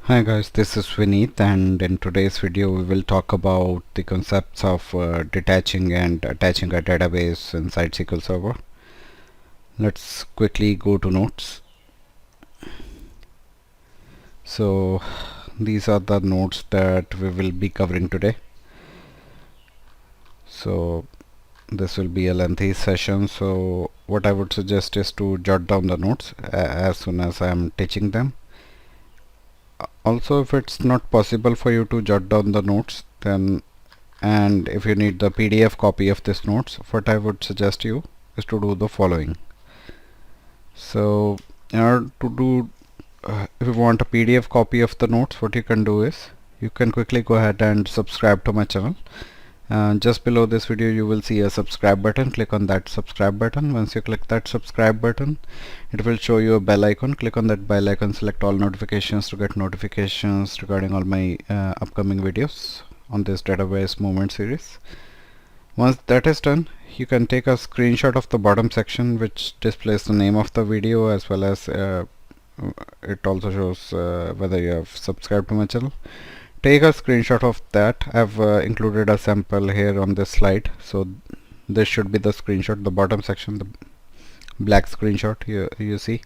Hi guys, this is Vineet, and in today's video we will talk about the concepts of detaching and attaching a database inside SQL Server. Let's quickly go to notes. So these are the notes that we will be covering today. So this will be a lengthy session, so what I would suggest is to jot down the notes as soon as I am teaching them. Also, if it's not possible for you to jot down the notes, then and if you need the PDF copy of this notes, what I would suggest you is to do the following. So in order to do if you want a PDF copy of the notes, what you can do is you can quickly go ahead and subscribe to my channel. Just below this video you will see a subscribe button. Click on that subscribe button. Once you click that subscribe button, it will show you a bell icon. Click on that bell icon, select all notifications to get notifications regarding all my upcoming videos on this database movement series. Once that is done, you can take a screenshot of the bottom section which displays the name of the video, as well as it also shows whether you have subscribed to my channel. Take a screenshot of that. I've included a sample here on this slide, so this should be the screenshot, the bottom section, the black screenshot you see.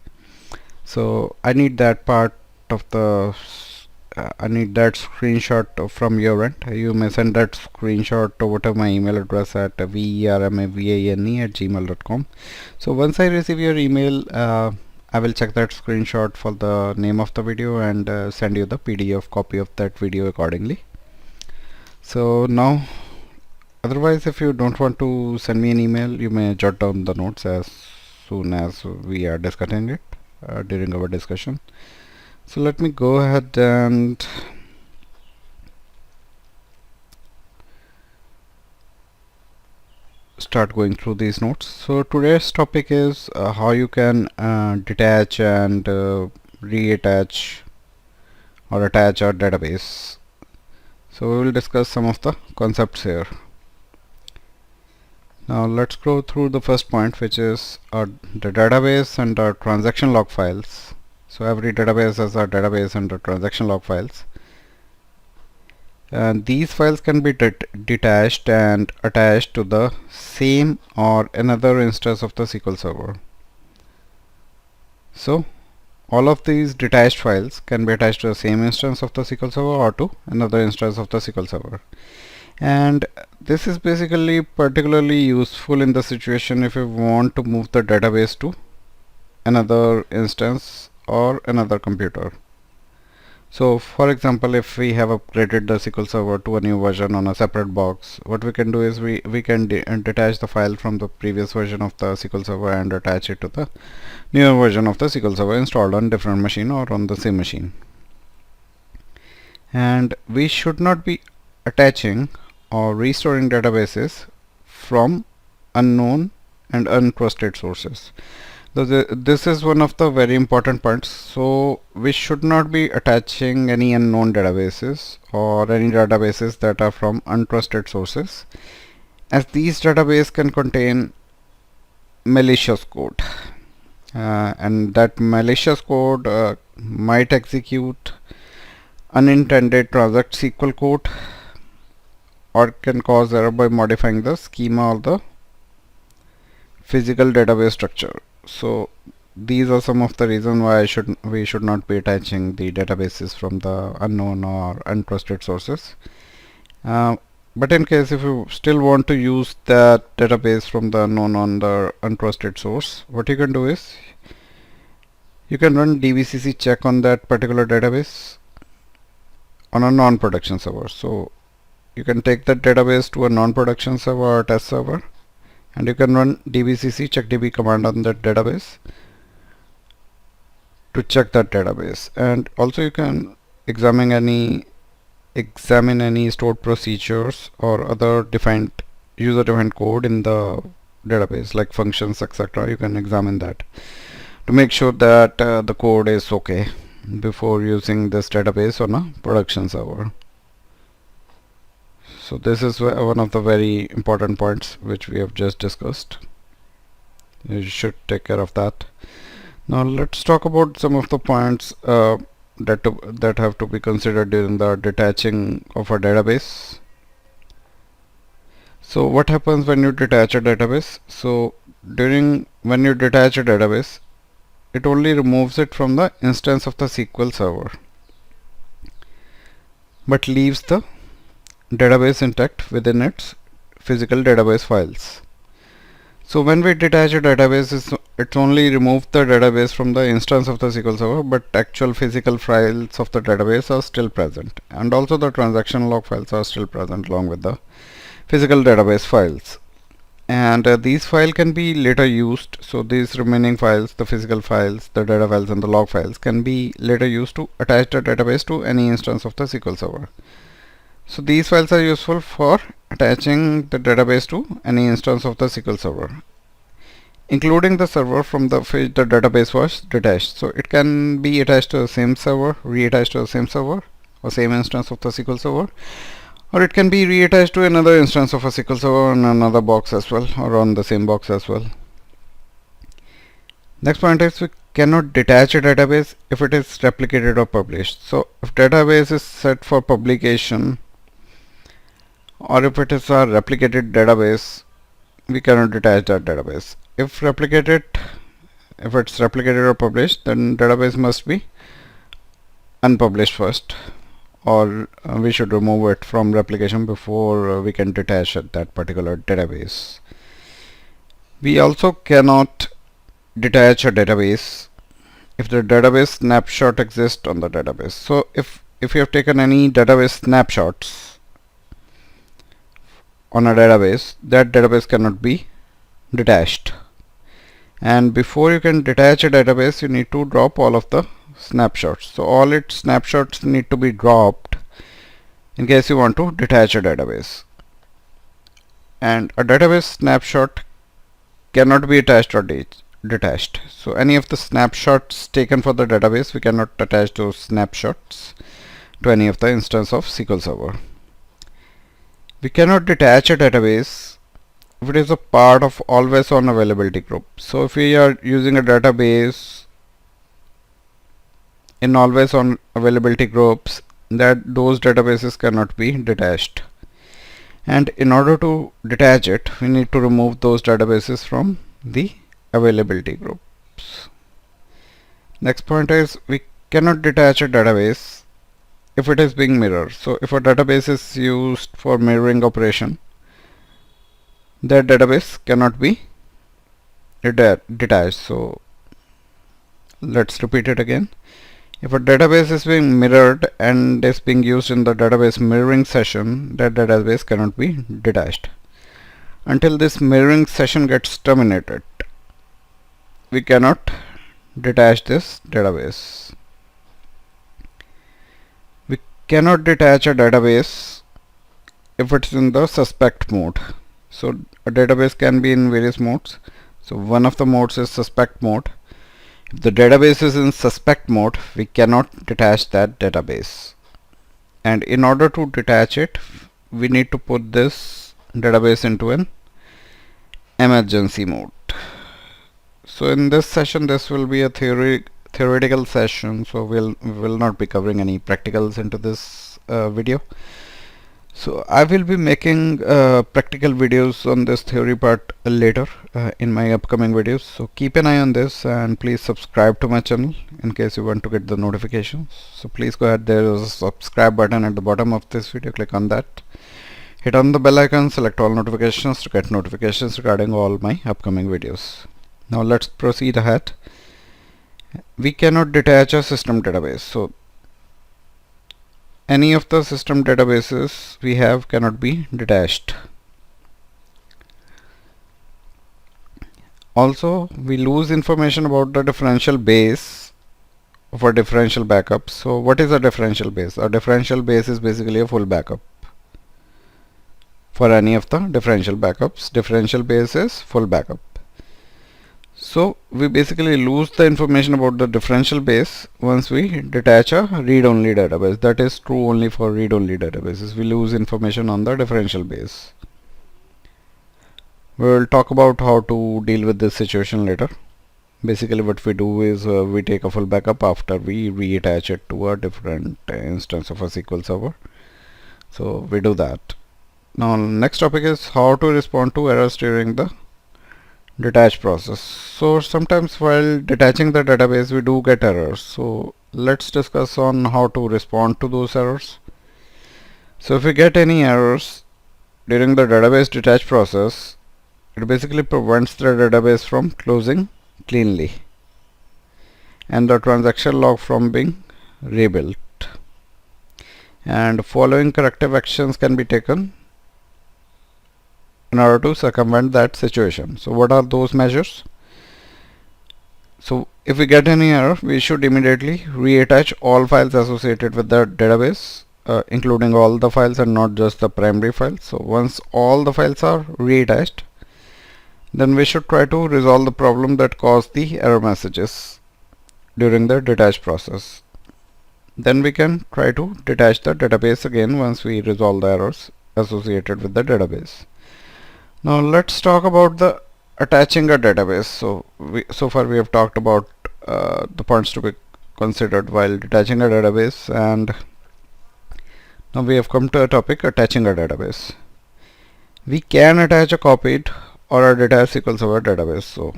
So I need that part of the I need that screenshot from your end. You may send that screenshot over to my email address at vermavane@gmail.com. So once I receive your email, I will check that screenshot for the name of the video and send you the PDF copy of that video accordingly. So now, otherwise, if you don't want to send me an email, you may jot down the notes as soon as we are discussing it during our discussion. So let me go ahead and start going through these notes. So today's topic is how you can detach and reattach or attach a database. So we will discuss some of the concepts here. Now let's go through the first point, which is the database and our transaction log files. So every database has a database and a transaction log files. And these files can be detached and attached to the same or another instance of the SQL Server. So all of these detached files can be attached to the same instance of the SQL Server or to another instance of the SQL Server. And this is basically particularly useful in the situation if you want to move the database to another instance or another computer. So for example, if we have upgraded the SQL Server to a new version on a separate box, what we can do is we can detach the file from the previous version of the SQL Server and attach it to the newer version of the SQL Server installed on different machine or on the same machine. And we should not be attaching or restoring databases from unknown and untrusted sources. This is one of the very important points. So we should not be attaching any unknown databases or any databases that are from untrusted sources, as these databases can contain malicious code, and that malicious code might execute unintended transact SQL code or can cause error by modifying the schema or the physical database structure. So these are some of the reasons why we should not be attaching the databases from the unknown or untrusted sources. But in case if you still want to use that database from the unknown on the untrusted source, what you can do is you can run dbcc check on that particular database on a non-production server. So you can take that database to a non-production server or test server, and you can run dbcc checkdb command on that database to check that database. And also you can examine any stored procedures or other user defined code in the database, like functions, etc. You can examine that to make sure that the code is okay before using this database on a production server. So this is one of the very important points which we have just discussed. You should take care of that. Now let's talk about some of the points that have to be considered during the detaching of a database. So what happens when you detach a database? So when you detach a database, it only removes it from the instance of the SQL server, but leaves the database intact within its physical database files. So when we detach a database, it's only removed the database from the instance of the SQL server, but actual physical files of the database are still present, and also the transaction log files are still present along with the physical database files. And these files can be later used. So these remaining files, the physical files, the data files and the log files, can be later used to attach the database to any instance of the SQL server. So these files are useful for attaching the database to any instance of the SQL server, including the server from the which the database was detached. So it can be attached to the same server, reattached to the same server or same instance of the SQL server, or it can be reattached to another instance of a SQL server on another box as well, or on the same box as well. Next point is, we cannot detach a database if it is replicated or published. So if database is set for publication, or if it is a replicated database, we cannot detach that database. If it's replicated or published, then database must be unpublished first, or we should remove it from replication before we can detach that particular database. We also cannot detach a database if the database snapshot exists on the database. So if you have taken any database snapshots on a database, that database cannot be detached. And before you can detach a database, you need to drop all of the snapshots. So all its snapshots need to be dropped in case you want to detach a database. And a database snapshot cannot be attached or detached. So any of the snapshots taken for the database, we cannot attach those snapshots to any of the instance of SQL Server. We cannot detach a database if it is a part of always on availability group. So if we are using a database in always on availability groups, those databases cannot be detached. And in order to detach it, we need to remove those databases from the availability groups. Next point is, we cannot detach a database if it is being mirrored. So if a database is used for mirroring operation, that database cannot be detached. So let's repeat it again. If a database is being mirrored and is being used in the database mirroring session, that database cannot be detached. Until this mirroring session gets terminated, we cannot detach this database. We cannot detach a database if it's in the suspect mode. So a database can be in various modes. So one of the modes is suspect mode. If the database is in suspect mode, we cannot detach that database. And in order to detach it, we need to put this database into an emergency mode. So in this session, this will be a theoretical session, so we will not be covering any practicals into this video. So I will be making practical videos on this theory part later in my upcoming videos. So keep an eye on this, and please subscribe to my channel in case you want to get the notifications. So please go ahead, there is a subscribe button at the bottom of this video, click on that. Hit on the bell icon, select all notifications to get notifications regarding all my upcoming videos. Now let's proceed ahead. We cannot detach a system database. So any of the system databases we have cannot be detached. Also, we lose information about the differential base of a differential backup. So what is a differential base? A differential base is basically a full backup. For any of the differential backups, differential base is full backup. So we basically lose the information about the differential base once we detach a read-only database. That is true only for read-only databases. We lose information on the differential base. We will talk about how to deal with this situation later. Basically what we do is we take a full backup after we reattach it to a different instance of a SQL Server. So we do that. Now next topic is how to respond to errors during the detach process. So sometimes while detaching the database we do get errors. So let's discuss on how to respond to those errors. So if we get any errors during the database detach process, it basically prevents the database from closing cleanly and the transaction log from being rebuilt. And following corrective actions can be taken in order to circumvent that situation. So what are those measures? So if we get any error, we should immediately reattach all files associated with the database, including all the files and not just the primary files. So once all the files are reattached, then we should try to resolve the problem that caused the error messages during the detach process. Then we can try to detach the database again once we resolve the errors associated with the database. Now let's talk about the attaching a database. So far we have talked about the points to be considered while detaching a database, and now we have come to a topic, attaching a database. We can attach a copied or a detached SQL Server database. So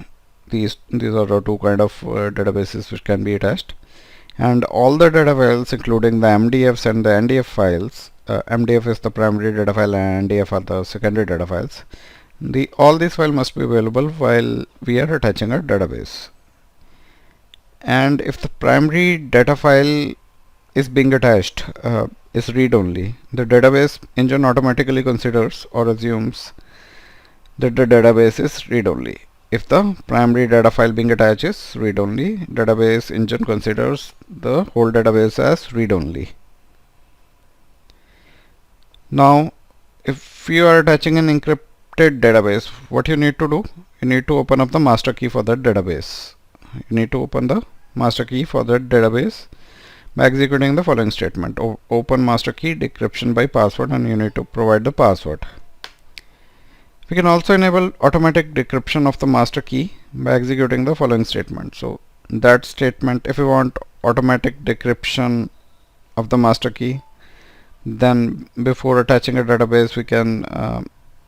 these are the two kind of databases which can be attached, and all the data files including the MDFs and the NDF files. MDF is the primary data file and NDF are the secondary data files. All these files must be available while we are attaching a database. And if the primary data file is being attached is read-only, the database engine automatically considers or assumes that the database is read-only. If the primary data file being attached is read-only, database engine considers the whole database as read-only. Now if you are attaching an encrypted database, what you need to do, you need to open up the master key for that database. You need to open the master key for that database by executing the following statement: open master key decryption by password, and you need to provide the password. We can also enable automatic decryption of the master key by executing the following statement. So that statement, if you want automatic decryption of the master key, then before attaching a database we can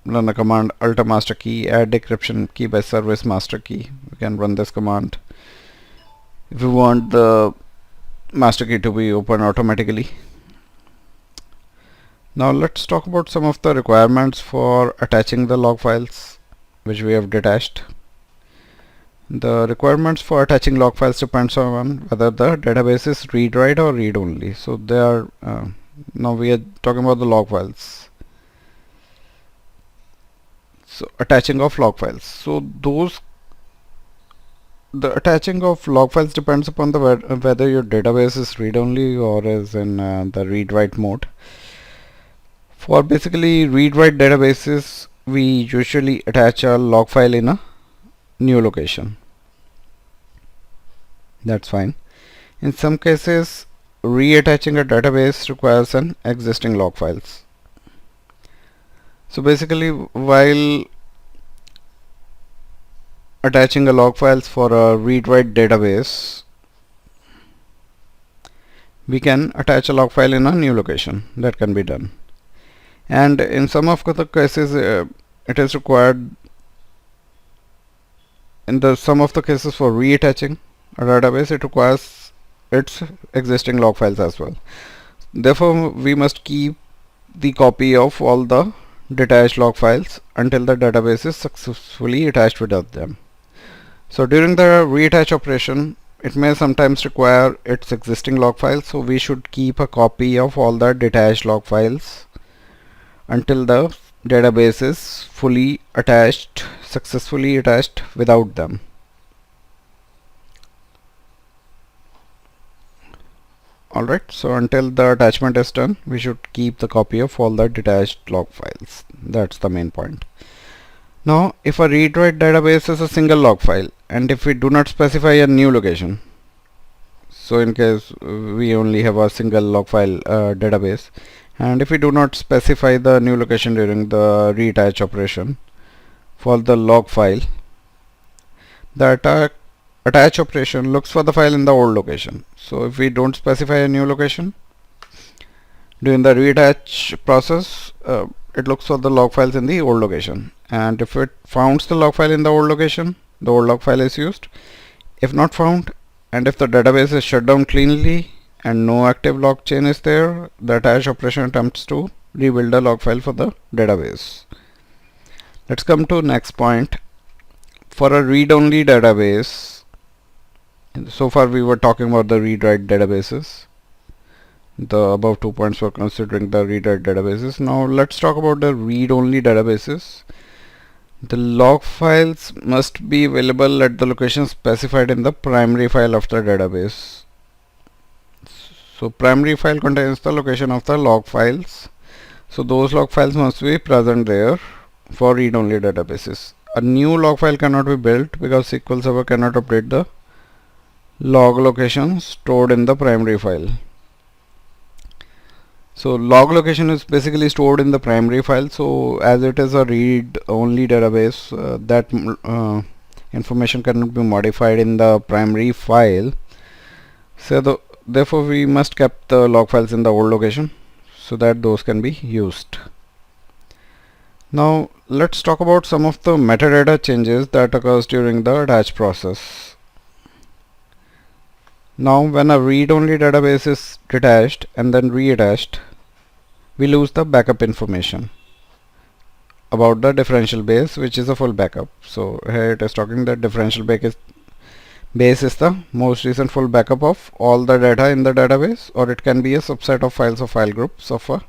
run the command alter master key add decryption key by service master key. We can run this command if we want the master key to be open automatically. Now let's talk about some of the requirements for attaching the log files which we have detached. The requirements for attaching log files depends on whether the database is read-write or read-only. So they are now we are talking about the log files. So attaching of log files. So the attaching of log files depends upon the whether your database is read-only or is in the read-write mode. For basically read-write databases, we usually attach a log file in a new location. That's fine. In some cases, reattaching a database requires an existing log files. So basically, while attaching a log files for a read-write database, we can attach a log file in a new location. That can be done. And in some of the cases, it is required. In some of the cases for reattaching a database, it requires its existing log files as well. Therefore, we must keep the copy of all the detached log files until the database is successfully attached without them. So during the reattach operation, it may sometimes require its existing log files, so we should keep a copy of all the detached log files until the database is fully attached, successfully attached without them. Alright, so until the attachment is done, we should keep the copy of all the detached log files. That's the main point. Now, if a read-write database is a single log file, and if we do not specify a new location, so in case we only have a single log file database, and if we do not specify the new location during the reattach operation for the log file, the attach operation looks for the file in the old location. So if we don't specify a new location during the reattach process, it looks for the log files in the old location, and if it founds the log file in the old location, the old log file is used. If not found, and if the database is shut down cleanly and no active log chain is there, the attach operation attempts to rebuild the log file for the database. Let's come to next point. For a read-only database, so far we were talking about the read-write databases. The above 2 points were considering the read-write databases. Now let's talk about the read-only databases. The log files must be available at the location specified in the primary file of the database. So primary file contains the location of the log files. So those log files must be present there for read-only databases. A new log file cannot be built because SQL Server cannot update the log location stored in the primary file. So log location is basically stored in the primary file. So as it is a read-only database, that information cannot be modified in the primary file. So therefore we must keep the log files in the old location so that those can be used. Now let's talk about some of the metadata changes that occurs during the attach process. Now when a read-only database is detached and then reattached, we lose the backup information about the differential base, which is a full backup. So here it is talking that differential base is the most recent full backup of all the data in the database, or it can be a subset of files or file groups of a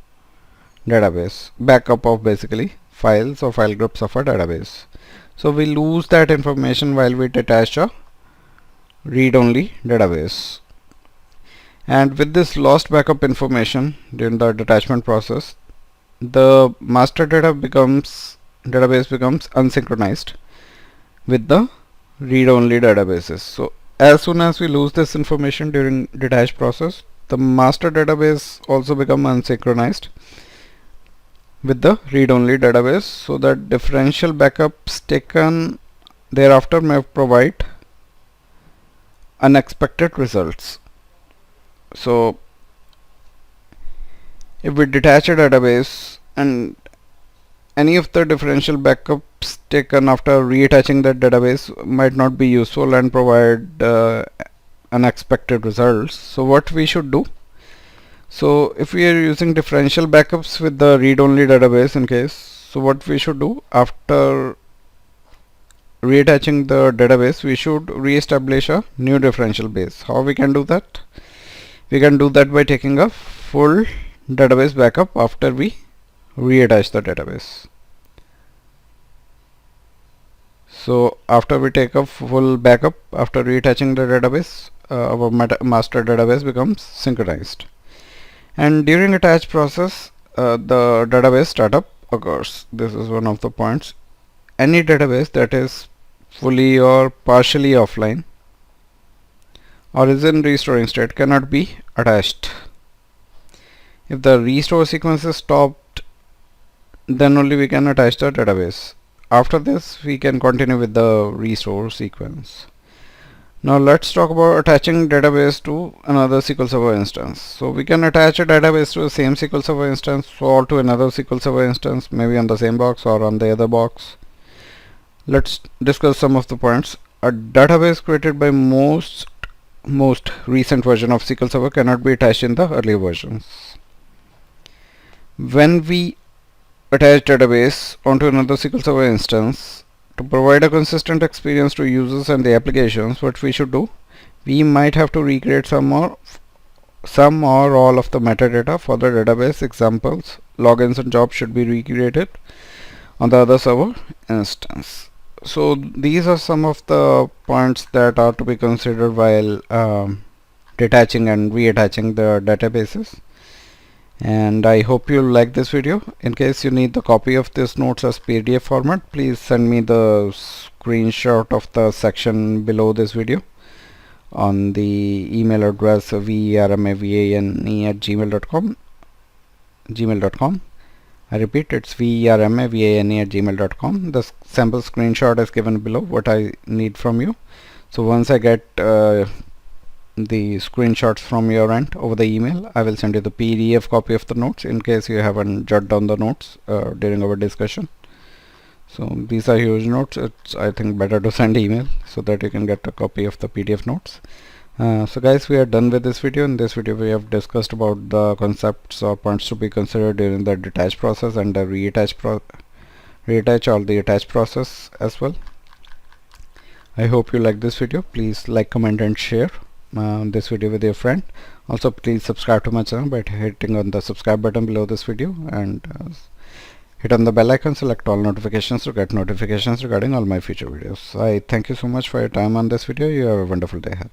database. Backup of basically files or file groups of a database. So we lose that information while we detach a read-only database. And with this lost backup information during the detachment process, the master database becomes unsynchronized with the read-only databases. So as soon as we lose this information during detach process, the master database also become unsynchronized with the read-only database, so that differential backups taken thereafter may provide unexpected results. So if we detach a database and any of the differential backups taken after reattaching that database might not be useful and provide unexpected results, so what we should do? So if we are using differential backups with the read-only database in case, so what we should do after reattaching the database, we should re-establish a new differential base. How we can do that? We can do that by taking a full database backup after we reattach the database. So after we take a full backup after reattaching the database, our master database becomes synchronized. And during attach process, the database startup occurs. This is one of the points. Any database that is fully or partially offline or is in restoring state cannot be attached. If the restore sequence is stopped, then only we can attach the database. After this, we can continue with the restore sequence. Now let's talk about attaching database to another SQL Server instance. So we can attach a database to the same SQL Server instance or to another SQL Server instance, maybe on the same box or on the other box. Let's discuss some of the points. A database created by most recent version of SQL Server cannot be attached in the earlier versions. When we attach database onto another SQL Server instance, to provide a consistent experience to users and the applications, what we should do? We might have to recreate some or all of the metadata for the database. Examples, logins and jobs should be recreated on the other server instance. So these are some of the points that are to be considered while detaching and reattaching the databases. And I hope you like this video. In case you need the copy of this notes as PDF format, please send me the screenshot of the section below this video on the email address vermavane@gmail.com. I repeat, it's vermavane@gmail.com. The sample screenshot is given below what I need from you. So once I get the screenshots from your end over the email, I will send you the PDF copy of the notes in case you haven't jotted down the notes during our discussion. So these are huge notes. It's, I think, better to send email so that you can get a copy of the PDF notes. So guys, we are done with this video. In this video we have discussed about the concepts or points to be considered during the detach process and the reattach or the attach process as well. I hope you like this video. Please like, comment and share this video with your friend. Also please subscribe to my channel by hitting on the subscribe button below this video, and hit on the bell icon, select all notifications to get notifications regarding all my future videos. I thank you so much for your time on this video. You have a wonderful day ahead.